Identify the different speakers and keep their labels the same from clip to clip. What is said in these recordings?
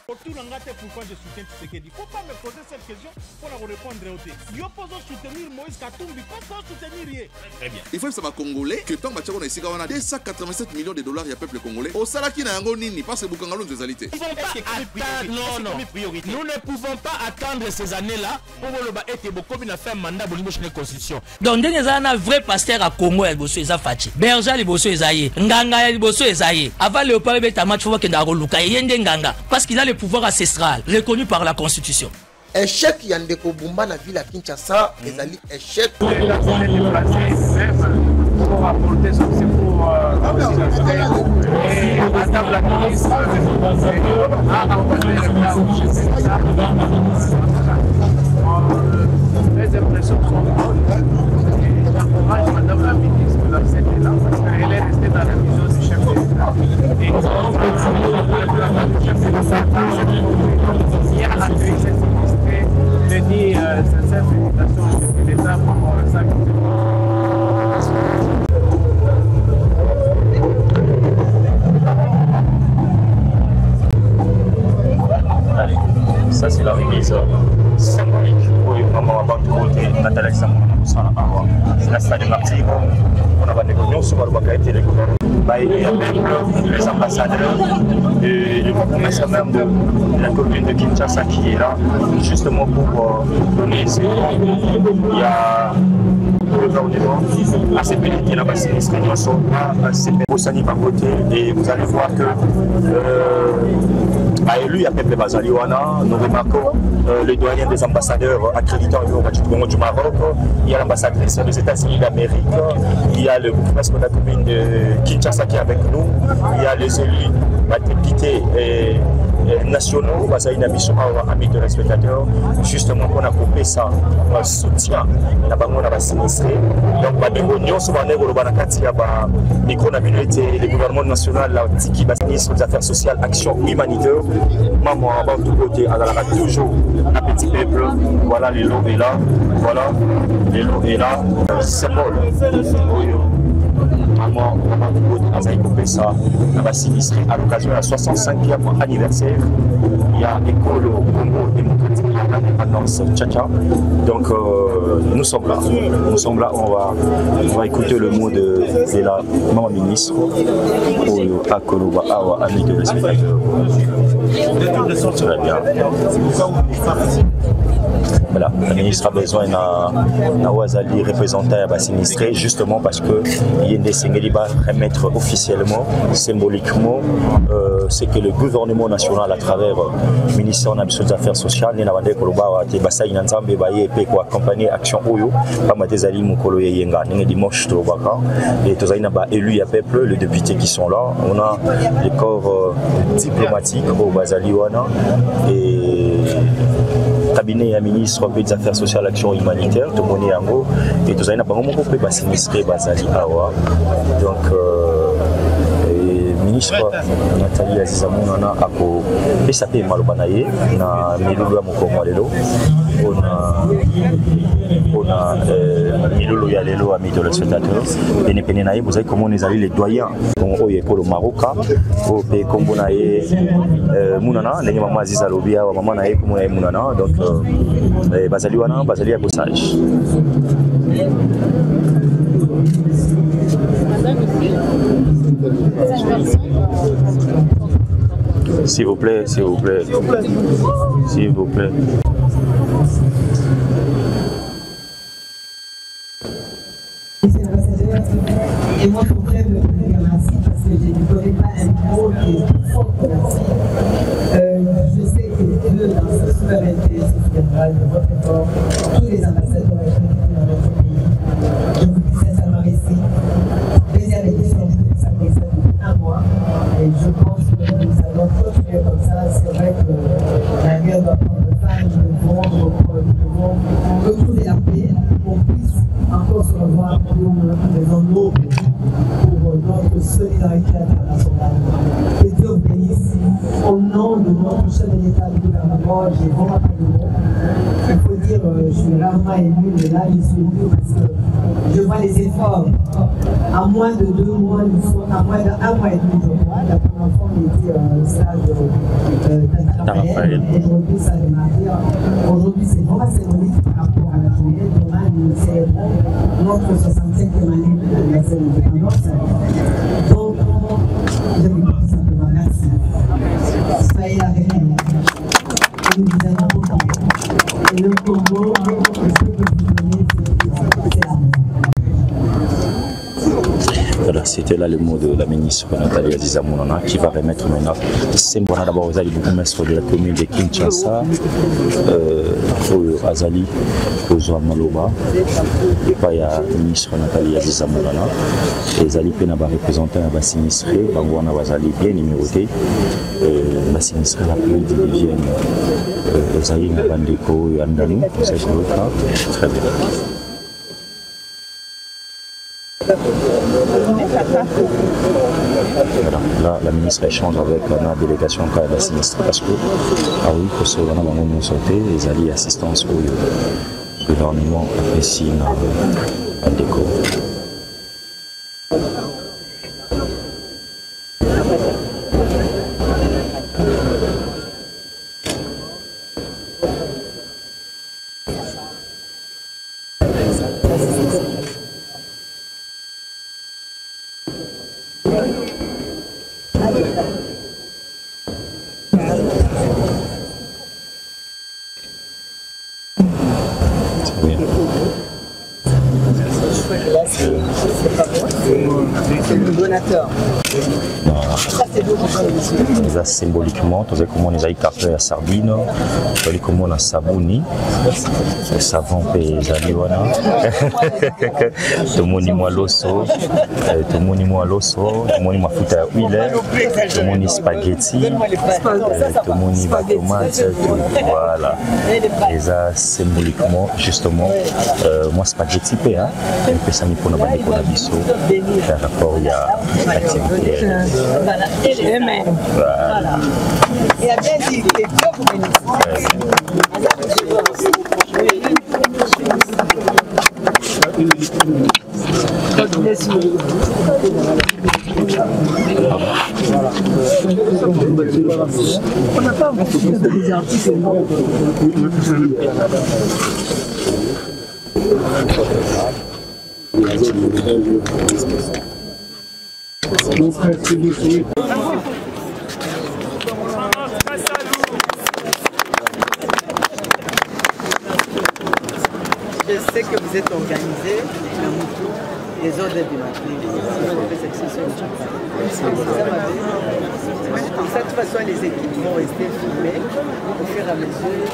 Speaker 1: Pourquoi je soutiens Tshisekedi? Il ne faut pas me poser cette question pour la répondre au thé. Je peux soutenir Moïse Katumbi, pas soutenir rien. Très bien.
Speaker 2: Il faut que ça soit congolais que tant que tu as 287 millions de dollars, il y a peuple congolais. Au Salaki n'a pas nini parce que Bukangalo de alité.
Speaker 3: Non, nous ne pouvons pas attendre ces années-là pour être beaucoup de faire mandat pour la constitution.
Speaker 4: Donc, il y a un vrai pasteur à Congo, il y a Fachi. Berger, il y a Nganga, il y a avant Léopard, il y a un match pour qu'il y ait Nganga. Parce qu'il a le pouvoir ancestral reconnu par la Constitution.
Speaker 5: Échec Yandeko Bumba na ville à Kinshasa, ezali échec.
Speaker 6: Pour apporter son secours et madame la ministre a envoyé les impressions sont bonnes et j'encourage madame la ministre de l'accepter là parce qu'elle est restée dans la vision du chef de l'État et le chef de l'État qui a accueilli cette ministère de dire sincère félicitations au chef de l'État pour ça.
Speaker 7: Ça c'est la remise symbolique pour les mamans avant de côté Nathalie Samona Moussana Awa. C'est la stade de Martinique. On a des réunions sur le Bakaïté, les gouvernements, les ambassadeurs, et le commissaire même de la commune de Kinshasa qui est là, justement pour donner ses droits. Il y a le gouvernement assez pénétré là-bas, c'est les sont assez pénétrés par côté, et vous allez voir que à élu, il y a Pepe Bazaliwana, nous remarquons le doyen des ambassadeurs accréditants du Maroc, il y a l'ambassadrice des États-Unis d'Amérique, il y a le gouvernement de la commune de Kinshasa qui est avec nous, il y a les élus, les députés nationaux, amis de spectateurs, justement qu'on a coupé ça, un soutien, on a sinistré. Donc, le gouvernement national, le ministre des Affaires sociales, action humanitaire, maman avant tout côté, elle toujours un petit peuple. Voilà, les lots est là, voilà, les lots est là, symbole. Maman, on a coupé ça, on va sinistrer à l'occasion de la 65e anniversaire. Il y a École Congo démocratique et l'indépendance Tchacha. Donc nous sommes là, on va écouter le mot de la maman ministre pour Akoloba Awa, ami de spectateurs. Très bien. Voilà, la ministre a besoin d'un Ouazali représentant à sinistré justement parce que il y a des signes qui vont remettre officiellement, symboliquement, c'est que le gouvernement national à travers le ministère des Affaires sociales, il y a accompagner action Oyo, pas Matezali Mukolo Yenga, dimanche et tous les élus à peuple, les députés qui sont là, on a les corps diplomatiques au Bazaliwana et cabinet à ministre des Affaires sociales, action humanitaire, tout le monde est en haut et tout ça, il n'y a pas de moment qu'on peut s'administrer Bazali Awa. Donc, ministre Nathalie Azizamouna a fait sa paix malobanaye na milulu mokomo lelo on a milulu ya lelo ami de spectateur pene pene naye vous avez comment on est les doyens on est pour le Maroc au pays kombo naye munana ndenge mama Aziza lobia wa mama naye kombo naye munana donc bazali wana bazali ya bossage. S'il vous plaît, s'il vous plaît, s'il vous plaît.
Speaker 8: Et moi, je voudrais me remercier parce que je ne connais pas un mot qui est fort pour la je sais que Dieu, dans sa souveraineté fédérale, de votre effort, tous les ambassadeurs dans notre pays, je vous dis sincèrement ici, deuxième édition de ça depuis un mois, et je pense que nous allons continuer comme ça. C'est vrai que la guerre doit prendre fin, nous devons retrouver la paix, qu'on puisse encore se revoir pour des hommes nobles, pour notre solidarité internationale. Que Dieu vous bénisse. Au nom de notre chef de l'État du gouvernement, j'ai vraiment pas de mots. Il faut dire, je suis rarement ému, mais là je suis ému parce que je vois les efforts. En moins de 2 mois, nous sommes à moins d'1 mois et demi de mois. La première fois, on était au stade
Speaker 3: Fidèle.
Speaker 8: Aujourd'hui, ça démarre. Aujourd'hui, c'est vraiment symbolique par rapport à la journée. Demain, nous célébrons notre 65e année de l'anniversaire de l'indépendance. Donc, je vous dis tout simplement merci. Soyez avec nous. Et nous vous allons beaucoup. Et le Congo, le peu que vous donnez, c'est à vous.
Speaker 7: Voilà, c'était là le mot de la ministre Nathalie Aziza Mounana qui va remettre maintenant Sembwana d'abord aux alliés bourgmestre de la commune de Kinshasa, Azali Kozwa Maloba, et pas il y a ministre Nathalie Aziza Mounana, et Azali Penaba représentant à Bassinistré, Bangwana Azali bien numéroté, Bassinistré la plus divienne, Azali Nabandeko et Andanou, c'est très bien. Voilà. Là, la ministre échange avec la délégation de la sinistre parce que, ah oui, que ce qu'on a dans sauté, les alliés assistance au gouvernement apprécie la déco.
Speaker 8: C'est le donateur.
Speaker 7: Ça symboliquement, tu sais comment on a café à sardine, tu sais comment on a sabuni, le savon paysanné, tout le monde moi l'osso, tout le monde moi l'osso, tout le monde m'a foutu à huile, tout le monde spaghetti, tout le monde va tomate, voilà. Et ça symboliquement, justement, moi spaghetti hein, et ça me pour nous banner qu'on a biso, par rapport à l'activité.
Speaker 8: Voilà. Et à bien dit, c'est bien pour on n'a pas des articles.
Speaker 9: Je sais que vous êtes organisés, les ordres du matin, comme ça, de toute façon, les équipes vont rester filmées au fur et à mesure.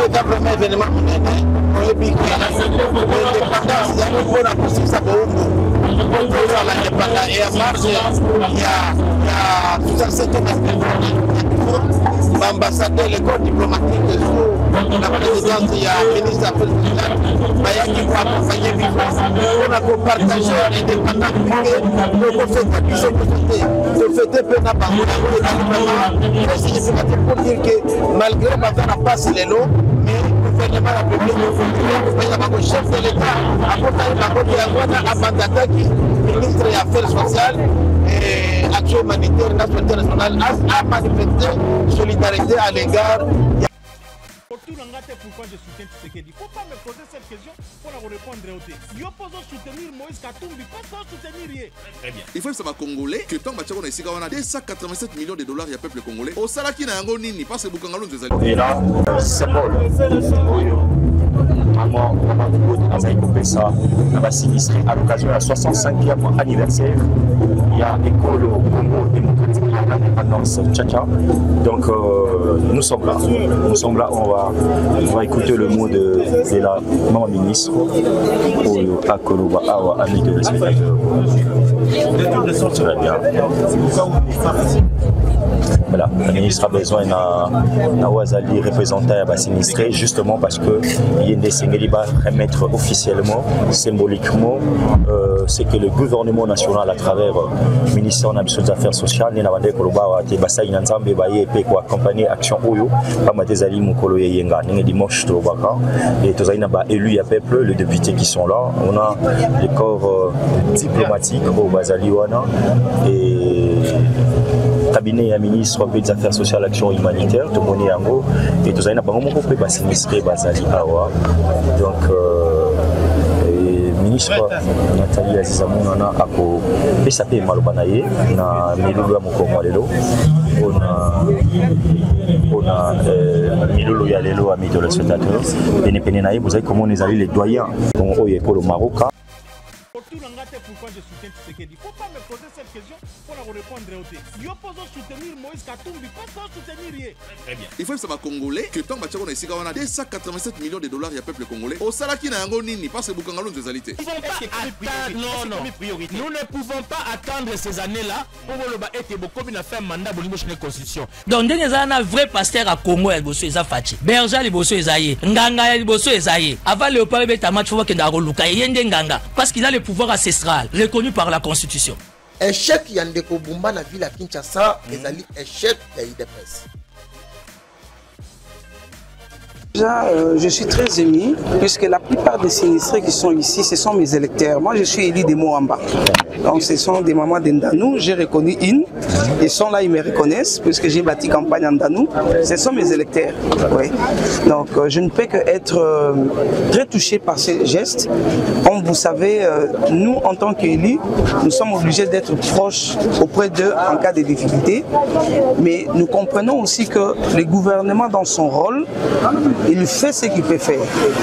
Speaker 10: est vraiment événement mondial. L'indépendance, il y a un peu la possibilité de l'indépendance. Et à marge, il y a tout un certain l'ambassadeur, l'école diplomatique sous la présidence, il y a un ministre de la qui va accompagner on a partagé l'indépendance de fêter pour dire que malgré ma vie, on passe les lots, mais le gouvernement de la République, le chef de l'État, a mandaté ministre des Affaires sociales et action humanitaire nationale a manifesté solidarité à l'égard.
Speaker 1: Pourquoi je soutiens Tshisekedi? Il ne faut pas me poser cette question pour répondre au thé. Yo pose soutenir Moïse Katumbi, pas soutenir rien. Très bien.
Speaker 2: Il faut que ça va congolais que tant que tu as 287 millions de dollars, il y a peuple congolais. Au Salaki n'a pas nini parce que Bukangalo nous a
Speaker 7: et là, c'est Paul. À l'occasion de la 65e anniversaire, il y a l'école au Congo démocratique de l'indépendance Tchacha. Donc nous sommes là. Nous sommes là, on va écouter le mot de la maman ministre au Akoloba Awa, ami de l'espectateur. Ça va bien. Voilà, la ministre a besoin d'un Ouazali représentant à sinistré justement parce que Yende Sengeli va remettre officiellement, symboliquement, ce que le gouvernement national à travers le ministère des Affaires sociales, Nenabande Koloba, Tebasa Inanzambe, Baye, Pekwa, accompagner Action Oyo, Pamatezali Mukolo Yenga, Nenge Dimanche Tobaka, et Tozaina élu à peuple, les députés qui sont là. On a les corps diplomatiques au Bazaliwana et cabinet et ministre des Affaires sociales, action humanitaire, tout le monde est en haut. Et tout ça, il n'y a pas beaucoup de sinistrés, Bazali Awa. Donc, ministre Nathalie Azizamouna a PSAP Malobanaye, na Milulu Amukongo Lelo, on a Milulu Yalelo, ami de l'observateur, et Nepenenaï, vous savez comment on est allés les doyens au Maroc.
Speaker 1: Pourquoi je soutiens Tshisekedi? Il ne faut pas me poser cette question pour répondre au thé. Yo pose soutenir Moïse Katumbi, pas soutenir rien. Très bien.
Speaker 2: Il faut que ça va congolais que tant que tu as 287 millions de dollars, il y a peuple congolais. Au Salaki n'a pas nini parce que Bukangalo nous a alité.
Speaker 3: Nous ne pouvons pas attendre ces années-là pour être beaucoup de faire mandat pour la constitution.
Speaker 4: Donc, il y a un vrai pasteur à Congo, il y a Fachi. Berger, il y a Nganga, il y a avant le peuple, il y a Nganga parce qu'il a le pouvoir ancestral reconnu par la constitution.
Speaker 5: Échec Yandeko Bumba na ville à Kinshasa, ezali échec de l'IDPS.
Speaker 11: Déjà, je suis très ému puisque la plupart des sinistrés qui sont ici, ce sont mes électeurs. Moi, je suis élu de Moamba. Donc, ce sont des mamans d'Endanou. J'ai reconnu une. Ils sont là, ils me reconnaissent puisque j'ai bâti campagne en Danou. Ce sont mes électeurs. Oui. Donc, je ne peux qu'être très touché par ces gestes. Comme vous savez, nous, en tant qu'élus, nous sommes obligés d'être proches auprès d'eux en cas de difficulté. Mais nous comprenons aussi que le gouvernement, dans son rôle, il fait ce qu'il peut faire.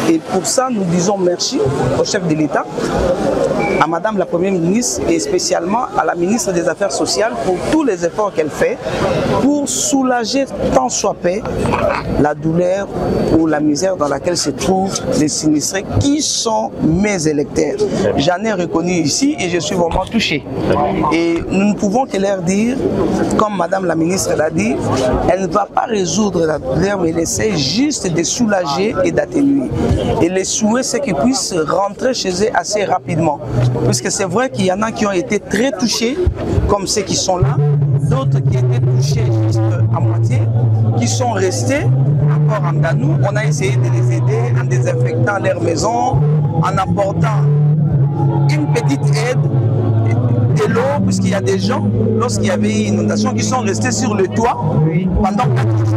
Speaker 11: Et pour ça, nous disons merci au chef de l'État, à Madame la Première ministre et spécialement à la ministre des Affaires sociales pour tous les efforts qu'elle fait pour soulager tant soit peu la douleur ou la misère dans laquelle se trouvent les sinistrés qui sont mes électeurs. J'en ai reconnu ici et je suis vraiment touché. Et nous ne pouvons que leur dire, comme Madame la ministre l'a dit, elle ne va pas résoudre la douleur, mais elle essaie juste de soulager et d'atténuer. Et les souhaits, c'est qu'ils puissent rentrer chez eux assez rapidement. Puisque c'est vrai qu'il y en a qui ont été très touchés, comme ceux qui sont là, d'autres qui étaient touchés juste à moitié, qui sont restés encore en Danou. On a essayé de les aider en désinfectant leur maison, en apportant une petite aide de l'eau, puisqu'il y a des gens, lorsqu'il y avait une inondation, qui sont restés sur le toit pendant 4 jours.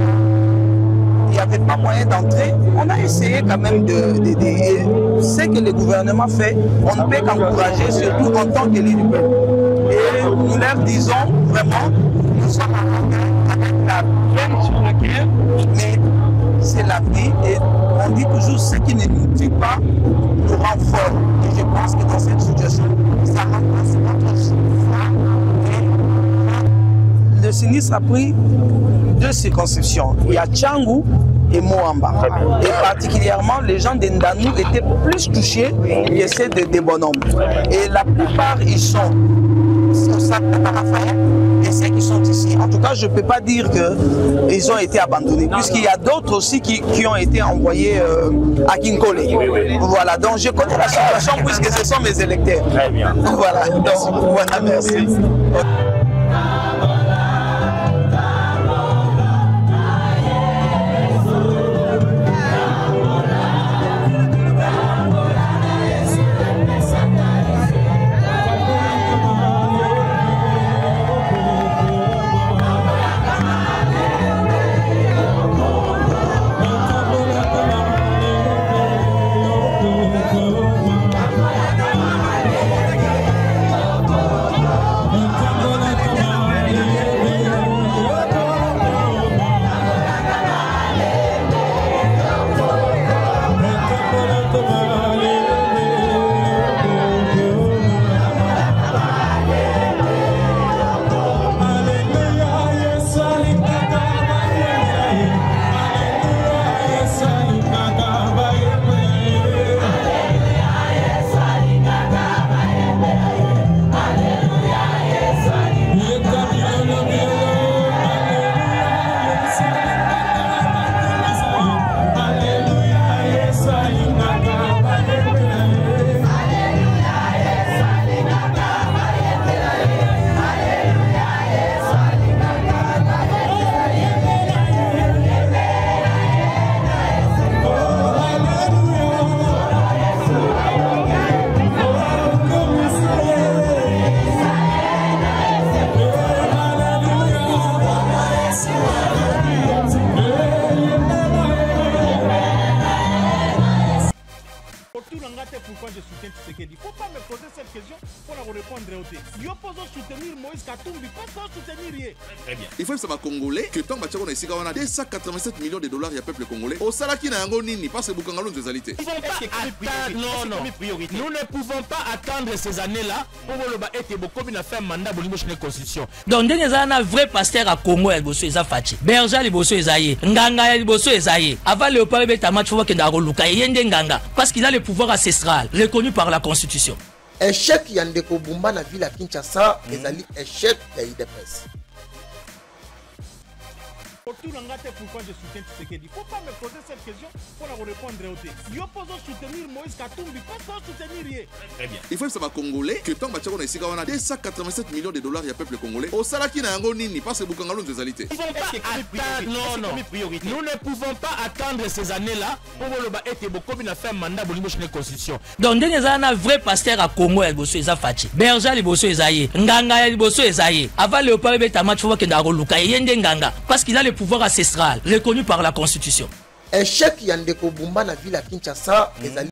Speaker 11: Il n'y avait pas moyen d'entrer. On a essayé quand même d'aider. Ce que le gouvernement fait, on ne peut qu'encourager, surtout en tant qu'élu du peuple. Et nous leur disons vraiment, nous sommes avec la peine sur le cœur, mais c'est l'avenir. Et on dit toujours, ce qui ne nous tue pas nous rend forts. Et je pense que dans cette situation, ça renforce notre foi. Le sinistre a pris 2 circonscriptions. Il y a Tchangou et Moamba. Et particulièrement, les gens d'Endanou étaient plus touchés que ceux de Bonhomme. Et la plupart, ils sont au sac de Raphaël et ceux qui sont ici. En tout cas, je ne peux pas dire qu'ils ont été abandonnés, puisqu'il y a d'autres aussi qui ont été envoyés à Kinkole. Voilà, donc je connais la situation puisque ce sont mes électeurs.
Speaker 7: Très bien.
Speaker 11: Voilà, donc voilà, merci.
Speaker 1: Pourquoi je soutiens Tshisekedi? Faut pas me poser cette question pour la répondre au thé. Yo poso soutenir Moïse Katumbi, pas soutenir rien.
Speaker 2: Très bien. Il faut savoir congolais que tant bachako na isika wana 287 millions de dollars ya peuple congolais. Au salaki na yango nini parce que bukangalo nzezalité.
Speaker 3: Non, nous ne pouvons pas attendre ces années-là pour voloba ete bokobi na faire mandat bolingo chez constitution.
Speaker 4: Donc ndenge za na vrai pasteur à Congo ya liboso eza fachi. Berger liboso ezaye, nganga ya liboso ezaye. Avant Léopold beta match faut que ndako luka yende nganga parce qu'il a le pouvoir ancestral reconnu par la constitution.
Speaker 5: Échec Yandeko Bumba na ville à Kinshasa, ezali échec ya IDPS.
Speaker 1: Pourquoi je soutiens Tshisekedi? Faut pas me poser cette question pour la répondre au thé. Yo poso soutenir Moïse Katumbi, pas soutenir rien. Très bien.
Speaker 2: Il faut savoir congolais que tant bachako na isika wana 287 millions de dollars ya peuple congolais. Au salaki na yango nini parce que bukangalo nzezalité.
Speaker 3: Nous ne pouvons pas attendre ces années-là pour voloba ete bokobi na faire mandat bolingo chez constitution.
Speaker 4: Donc ndenge za na vrai pasteur à Congo ya liboso eza fachi. Berger liboso ezaye, nganga ya liboso ezaye. Avant Léopold beta match faut que ndako luka yende nganga parce qu'il a le pouvoir ancestral reconnu par la constitution.
Speaker 5: Échec Yandeko Bumba na ville à Kinshasa, ezali